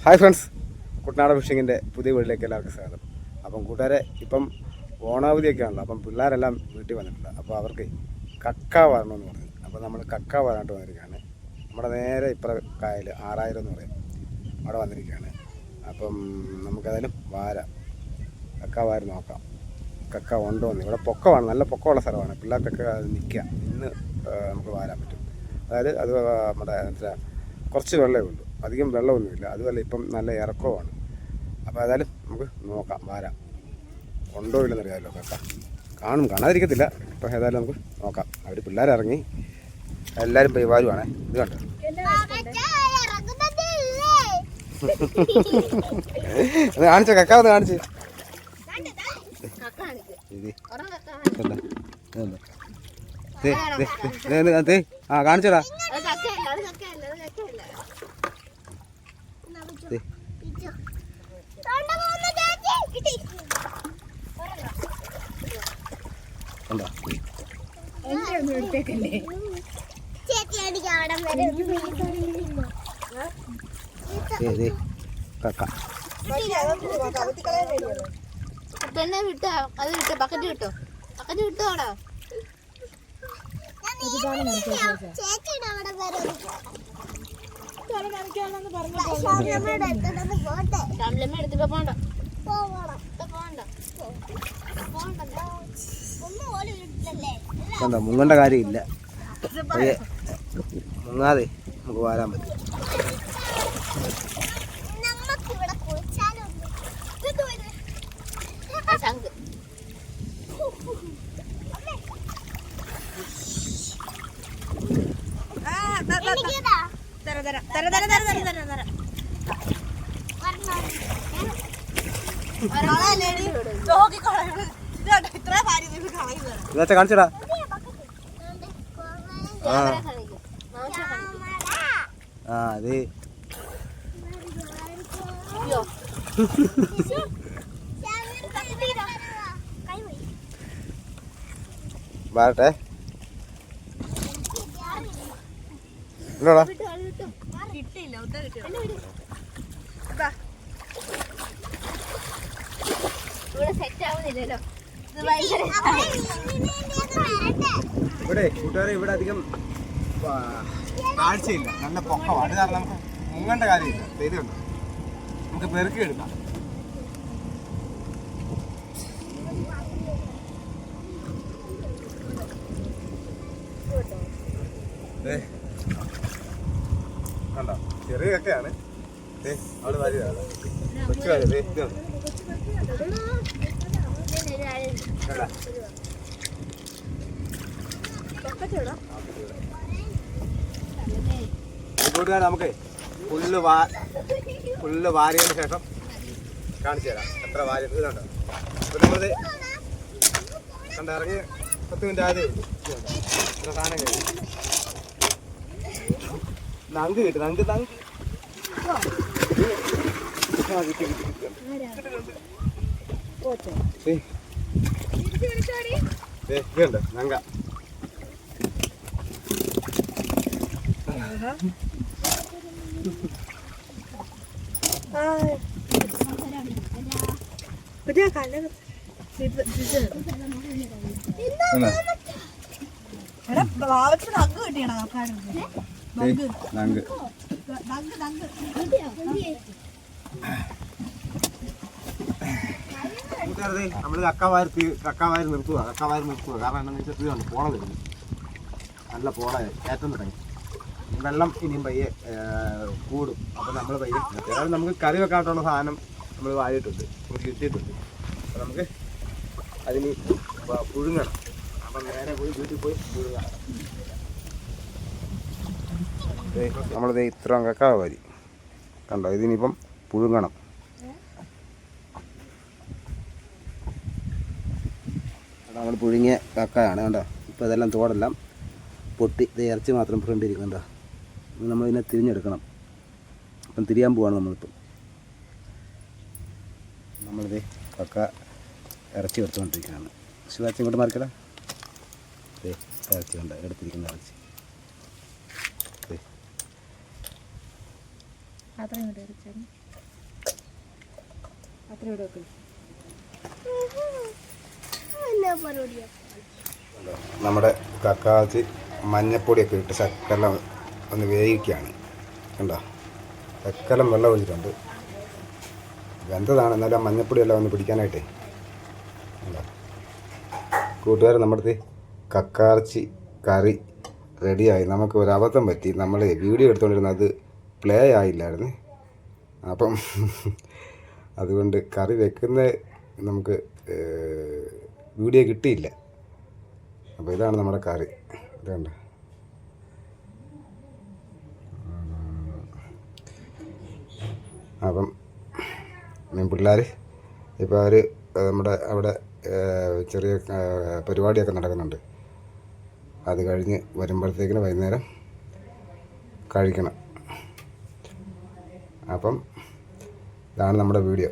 Hi friends, Kuttanad ഫിഷിങ്ങിൻ്റെ പുതിയ വീട്ടിലേക്ക് എല്ലാവർക്കും സ്വാഗതം. അപ്പം കൂട്ടുകാരെ, ഇപ്പം ഓണാവധിയൊക്കെ ആണല്ലോ. അപ്പം പിള്ളേരെല്ലാം വീട്ടിൽ വന്നിട്ടുണ്ട്. അപ്പോൾ അവർക്ക് കക്ക വരണമെന്ന് പറഞ്ഞു. അപ്പോൾ നമ്മൾ കക്ക വരാനായിട്ട് വന്നിരിക്കുകയാണ്. നമ്മുടെ നേരെ ഇപ്പുറ കായൽ 6000 എന്ന് പറയും, അവിടെ വന്നിരിക്കുകയാണ്. അപ്പം നമുക്കതിലും കക്ക വാര നോക്കാം. കക്ക ഉണ്ടോ എന്ന്. ഇവിടെ പൊക്കമാണ്, നല്ല പൊക്കമുള്ള സ്ഥലമാണ്. പിള്ളേർക്കൊക്കെ അത് നിൽക്കാം, ഇന്ന് നമുക്ക് വാരാൻ പറ്റും. അതായത് അത് നമ്മുടെ കുറച്ച് വെള്ളമേ ഉള്ളൂ, അധികം വെള്ളമൊന്നുമില്ല. അതുമല്ല ഇപ്പം നല്ല ഇറക്കവുമാണ്. അപ്പോൾ ഏതായാലും നമുക്ക് നോക്കാം, വാരാം. ഉണ്ടോ ഇല്ലെന്നറിയാമല്ലോ കക്ക. കാണാതിരിക്കത്തില്ല. ഇപ്പോൾ ഏതായാലും നമുക്ക് നോക്കാം. അവർ പിള്ളേരിറങ്ങി എല്ലാവരും പോയി വാരുവാണേ. ഇത് കണ്ടോ, അത് കാണിച്ച കക്ക ഒന്ന് കാണിച്ച്. ആ കാണിച്ചടാ. വിട്ടോ അത് വിട്ടോ, ബക്കറ്റ് കിട്ടോ, ബക്കറ്റ് കിട്ടോടാ. എടുത്തിപ്പോ പോണ്ട. മുങ്ങേണ്ട കാര്യമില്ല, മുങ്ങാതെ നമുക്ക് വാരാൻ പറ്റും. കാണിച്ചടാ. ആ അതെ, വാരട്ടെ. ഇവിടെ കൂട്ടുകാരെ, ഇവിടെ അധികം കാഴ്ചയില്ല, നല്ല പൊക്കമാണ്. അത് കാരണം നമുക്ക് മുങ്ങേണ്ട കാര്യമില്ല. ഇതുണ്ട്, നമുക്ക് പെറുക്കി എടുക്കാം. കണ്ടോ, ചെറിയ കക്കയാണ്. അവിടെ വലുതാണ്, കൊച്ചു കാര്യം. ഇതുണ്ട് കൂട്ടുകാരെ, നമുക്ക് ഫുള്ള് വാരിയതിന് ശേഷം കാണിച്ചു തരാം എത്ര വാരി. ഇതുണ്ടോ, ഇപ്പം നമ്മളത് കണ്ട ഇറങ്ങി 10 മിനിറ്റ് ആയതേ ഉള്ളൂ. സാധനം കഴിഞ്ഞു. നങ്ക് കിട്ടും, നങ്ക് ഇതുണ്ട് നങ്ക. നമ്മള് കക്കാവാരി നിർത്തുക. കാരണം എന്താണെന്ന് വെച്ചാൽ ഇതാണ് പോള വരുന്നത്, നല്ല പോള കയറ്റം തുടങ്ങി. വെള്ളം ഇനിയും പയ്യെ കൂടും. അപ്പോൾ നമ്മൾ പയ്യെ അതായത് നമുക്ക് കറി വെക്കാനുള്ള സാധനം നമ്മൾ വാരിയിട്ടുണ്ട്, നമുക്ക് കിട്ടിയിട്ടുണ്ട്. അപ്പോൾ നമുക്ക് അതിന് പുഴുങ്ങണം. അപ്പം നേരെ പോയി വീട്ടിൽ പോയി പുഴുങ്ങാം. നമ്മളിത് ഇത്രയും കക്ക വാരി കണ്ടോ, ഇതിനിപ്പം പുഴുങ്ങണം. നമ്മൾ പുഴുങ്ങിയ കക്കയാണ് കണ്ടോ. ഇപ്പോൾ ഇതെല്ലാം തോടെല്ലാം പൊട്ടി, ഇത് ഇറച്ചി മാത്രം ഫ്രണ്ടിരിക്കുന്നുണ്ടോ. നമ്മളിതിനെ തിരിഞ്ഞെടുക്കണം. അപ്പം തിരിയാൻ പോവാണ് നമ്മളിപ്പം. നമ്മളിത് കക്ക ഇറച്ചി എടുത്തുകൊണ്ടിരിക്കുകയാണ്. ഇറച്ചി ഇങ്ങോട്ട് മാറിക്കടാ. ഇറച്ചി കണ്ട എടുത്തിരിക്കുന്ന ഇറച്ചി. പാത്രം ഇവിടെ വെച്ചാൽ പാത്രം ഇവിടെ വെക്കും. നമ്മുടെ കക്കാച്ചി മഞ്ഞപ്പൊടിയൊക്കെ ഇട്ട് ശക്കലം ഒന്ന് വേവിക്കുകയാണ്. കണ്ടോ, ശക്കലം വെള്ളം ഒഴിച്ചിട്ടുണ്ട്. വെന്തതാണ്, എന്നാലും ആ മഞ്ഞപ്പൊടിയെല്ലാം ഒന്ന് പിടിക്കാനായിട്ടേ. കണ്ടോ കൂട്ടുകാർ, നമ്മുടെ കക്കാച്ചി കറി റെഡിയായി. നമുക്ക് ഒരു അബദ്ധം പറ്റി, നമ്മൾ വീഡിയോ എടുത്തുകൊണ്ടിരുന്നത് അത് പ്ലേ ആയില്ലായിരുന്നു. അപ്പം അതുകൊണ്ട് കറി വെക്കുന്ന നമുക്ക് വീഡിയോ കിട്ടിയില്ല. അപ്പോൾ ഇതാണ് നമ്മുടെ കറി. ഇതുണ്ട്. അപ്പം പിള്ളേർ ഇപ്പോൾ അവർ നമ്മുടെ അവിടെ ചെറിയ പരിപാടിയൊക്കെ നടക്കുന്നുണ്ട്. അത് കഴിഞ്ഞ് വരുമ്പോഴത്തേക്കിന് വൈകുന്നേരം കഴിക്കണം. അപ്പം ഇതാണ് നമ്മുടെ വീഡിയോ.